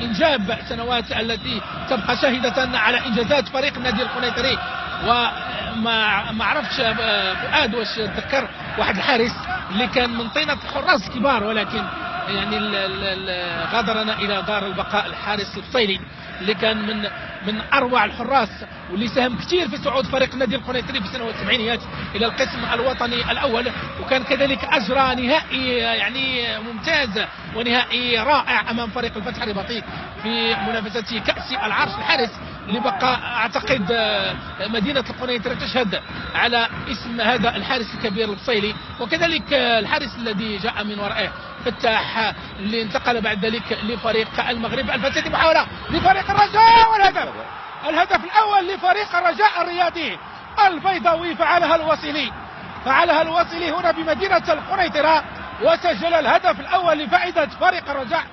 إنجاب سنوات التي تبقى شاهدة على إنجازات فريق النادي القنيطري. وما عرفتش فؤاد واش تذكر واحد الحارس اللي كان من طينة الحراس الكبار، ولكن يعني غادرنا إلى دار البقاء، الحارس الفصيلي اللي كان من أروع الحراس واللي ساهم كثير في صعود فريق النادي القنيطري في سنوات السبعينيات إلى القسم الوطني الأول، وكان كذلك أجرى نهائي يعني ممتاز ونهائي رائع أمام فريق الفتح الرباطي في منافسة كأس العرش. الحارس اللي بقى أعتقد مدينة القنيطرة تشهد على اسم هذا الحارس الكبير الفصيلي، وكذلك الحارس الذي جاء من ورائه فتاح اللي انتقل بعد ذلك لفريق المغرب. الفتاة محاولة لفريق الرجاء، والهدف الأول لفريق الرجاء الرياضي البيضاوي فعلها الوصلي هنا بمدينة القنيطرة، وسجل الهدف الأول لفائدة فريق الرجاء.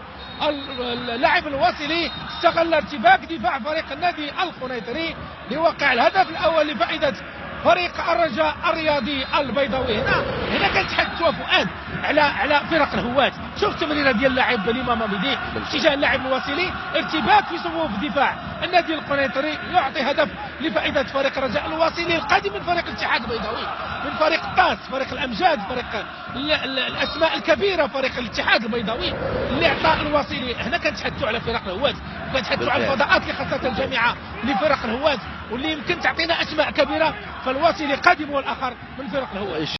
اللاعب الوصلي استغل ارتباك دفاع فريق النادي القنيطري لوقع الهدف الأول لفائدة فريق الرجاء الرياضي البيضاوي. هنا كنتحدثوا فؤاد على فرق الهواة. شوف التمريره ديال اللاعب الامام بدي اتجاه اللاعب الوصلي، ارتباك في صفوف دفاع النادي القنيطري يعطي هدف لفائده فريق الرجاء. الوصلي القادم من فريق الاتحاد البيضاوي، من فريق طاس، فريق الامجاد، فريق الاسماء الكبيره، فريق الاتحاد البيضاوي اللي اعطى الوصلي. هنا كنتحدثوا على فرق الهواة، وكنتحدثوا على الفضاءات اللي خاصه الجامعه لفرق الهواة واللي يمكن تعطينا اسماء كبيره. فالوصلي قادم والاخر من فرق الهواة.